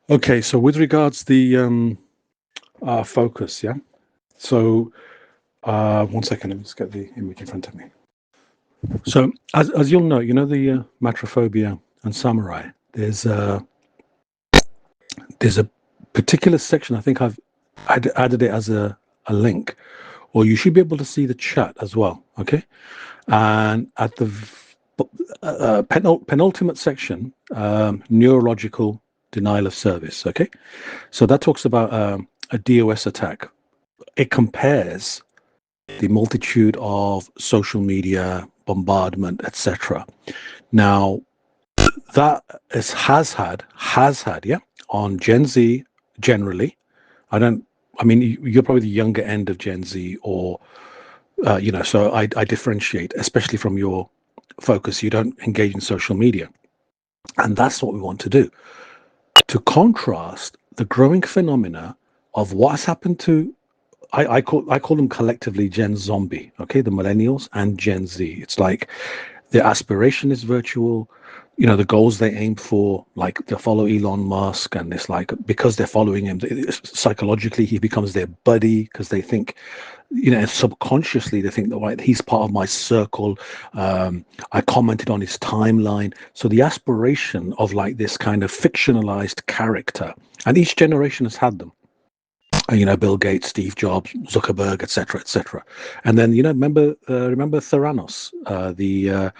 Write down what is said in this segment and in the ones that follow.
Okay, so with regards the focus, yeah. So one second, let me just get the image in front of me. So as you'll know, you know the matrophobia and samurai. There's a particular section. I think I've added it as a link, or you should be able to see the chat as well. Okay, and at the penultimate section, neurological denial of service. Okay, so that talks about a DOS attack. It compares the multitude of social media bombardment, etc. Now that has had, yeah, on Gen Z generally. I don't. I mean, you're probably the younger end of Gen Z, or So I differentiate, especially from your focus. You don't engage in social media, and that's what we want to do, to contrast the growing phenomena of what has happened to I call them collectively Gen Zombie, okay, the millennials and Gen Z. It's like their aspiration is virtual, the goals they aim for, like they follow Elon Musk, and it's like because they're following him, psychologically he becomes their buddy because they think, subconsciously they think that, right, he's part of my circle. I commented on his timeline, so the aspiration of like this kind of fictionalized character, and each generation has had them. Bill Gates, Steve Jobs, Zuckerberg, etc., etc. And then, remember Theranos, the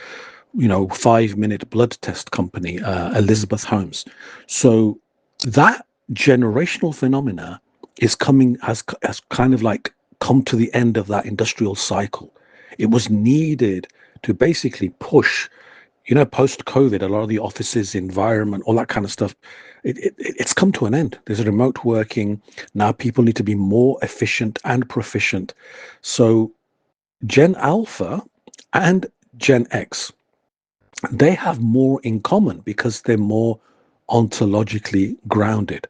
5-minute blood test company, Elizabeth Holmes. So that generational phenomena is coming, has kind of like come to the end of that industrial cycle. It was needed to basically push, post COVID, a lot of the offices, environment, all that kind of stuff, it's come to an end. There's a remote working. Now people need to be more efficient and proficient. So Gen Alpha and Gen X, they have more in common because they're more ontologically grounded.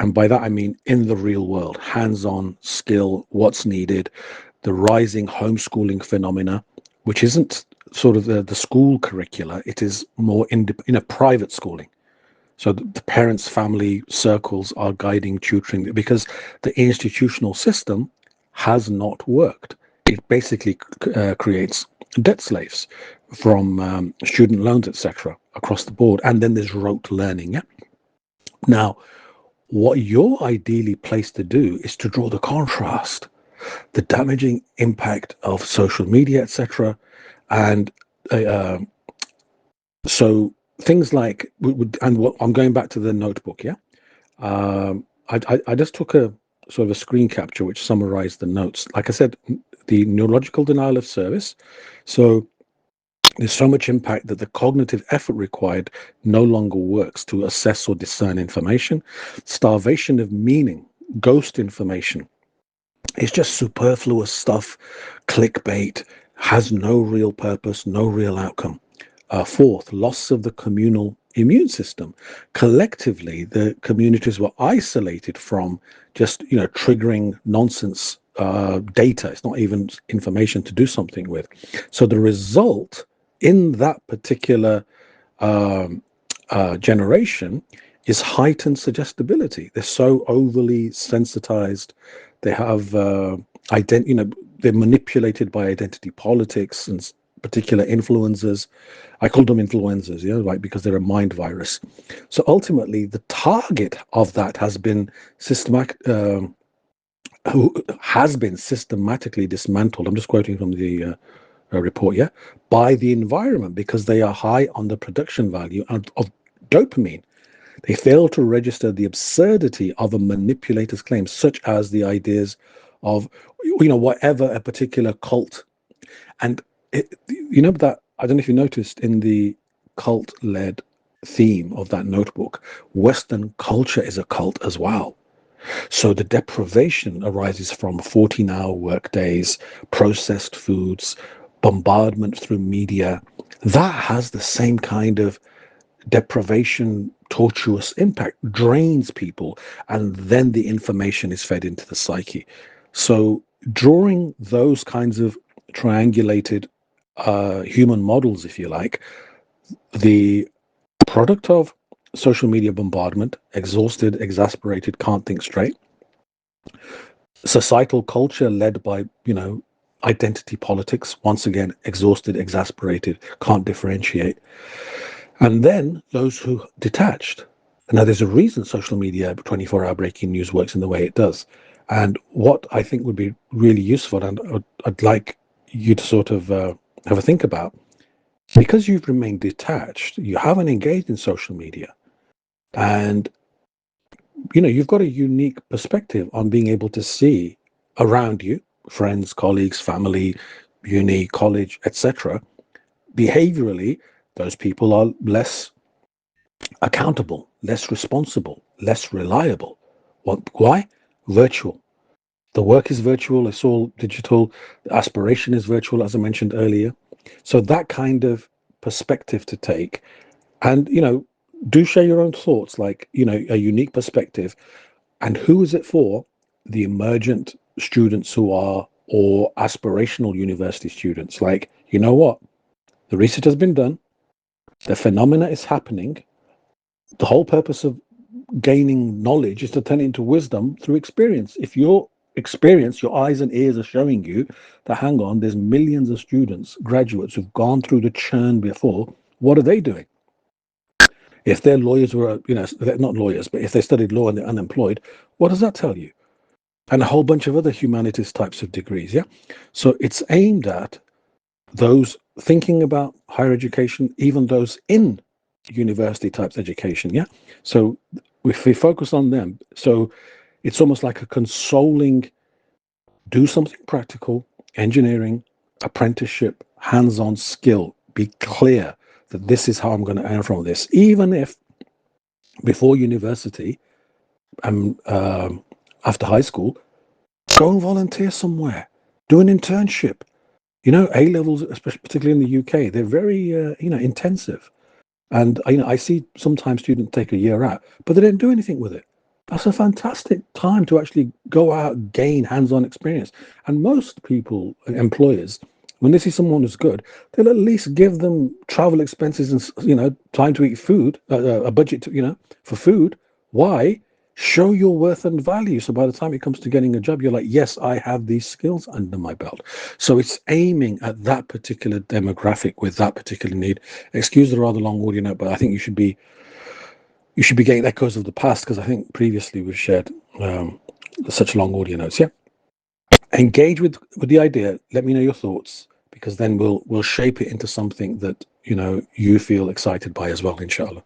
And by that, I mean in the real world, hands on skill, what's needed, the rising homeschooling phenomena, which isn't sort of the school curricula, it is more in a private schooling. So the parents' family circles are guiding, tutoring, because the institutional system has not worked. It basically creates debt slaves from student loans, etc., across the board. And then there's rote learning. Yeah. Now, what you're ideally placed to do is to draw the contrast, the damaging impact of social media, etc., and uh, so things like, and what I'm going back to the notebook, yeah. I just took a sort of a screen capture which summarized the notes. Like I said, the neurological denial of service. So there's so much impact that the cognitive effort required no longer works to assess or discern information. Starvation of meaning, ghost information. It's just superfluous stuff, clickbait, has no real purpose, no real outcome. Fourth, loss of the communal immune system. Collectively, the communities were isolated from just, triggering nonsense data. It's not even information to do something with. So the result in that particular um, generation is heightened suggestibility. They're so overly sensitized. They have they're manipulated by identity politics and particular influencers. I call them influencers, yeah, right, because they're a mind virus. So ultimately, the target of that has been systematic. Who has been systematically dismantled. I'm just quoting from the report, yeah, by the environment because they are high on the production value of dopamine. They fail to register the absurdity of a manipulator's claims, such as the ideas of, whatever a particular cult. And that, I don't know if you noticed in the cult-led theme of that notebook, Western culture is a cult as well. So the deprivation arises from 14-hour workdays, processed foods, bombardment through media. That has the same kind of deprivation, tortuous impact, drains people, and then the information is fed into the psyche. So drawing those kinds of triangulated human models, if you like, the product of social media bombardment, exhausted, exasperated, can't think straight. Societal culture led by, identity politics, once again, exhausted, exasperated, can't differentiate. And then those who detached. Now, there's a reason social media 24-hour breaking news works in the way it does. And what I think would be really useful, and I'd like you to sort of have a think about, because you've remained detached, you haven't engaged in social media, and you've got a unique perspective on being able to see around you, friends, colleagues, family, uni, college, etc. Behaviorally, those people are less accountable, less responsible, less reliable. Why? Virtual. The work is virtual, it's all digital, the aspiration is virtual, as I mentioned earlier. So that kind of perspective to take, and do share your own thoughts, like a unique perspective. And who is it for? The emergent students who are, or aspirational university students. Like, you know what? The research has been done, the phenomena is happening. The whole purpose of gaining knowledge is to turn it into wisdom through experience. If your experience, your eyes and ears are showing you that, hang on, there's millions of students, graduates who've gone through the churn before, what are they doing? If their lawyers were, they're not lawyers, but if they studied law and they're unemployed, what does that tell you? And a whole bunch of other humanities types of degrees. Yeah. So it's aimed at those thinking about higher education, even those in university types education. Yeah. So if we focus on them, so it's almost like a consoling, do something practical, engineering, apprenticeship, hands-on skill, be clear that this is how I'm going to earn from this, even if before university and after high school, go and volunteer somewhere, do an internship. A levels, especially particularly in the UK, they're very intensive. And I see sometimes students take a year out, but they don't do anything with it. That's a fantastic time to actually go out, gain hands-on experience. And most people, employers, when they see someone who's good, they'll at least give them travel expenses and time to eat food, a budget for food. Why? Show your worth and value. So by the time it comes to getting a job, you're like, yes, I have these skills under my belt. So it's aiming at that particular demographic with that particular need. Excuse the rather long audio note, but I think you should be getting echoes of the past, because I think previously we've shared such long audio notes. Yeah, engage with the idea. Let me know your thoughts, because then we'll shape it into something that you feel excited by as well, inshallah.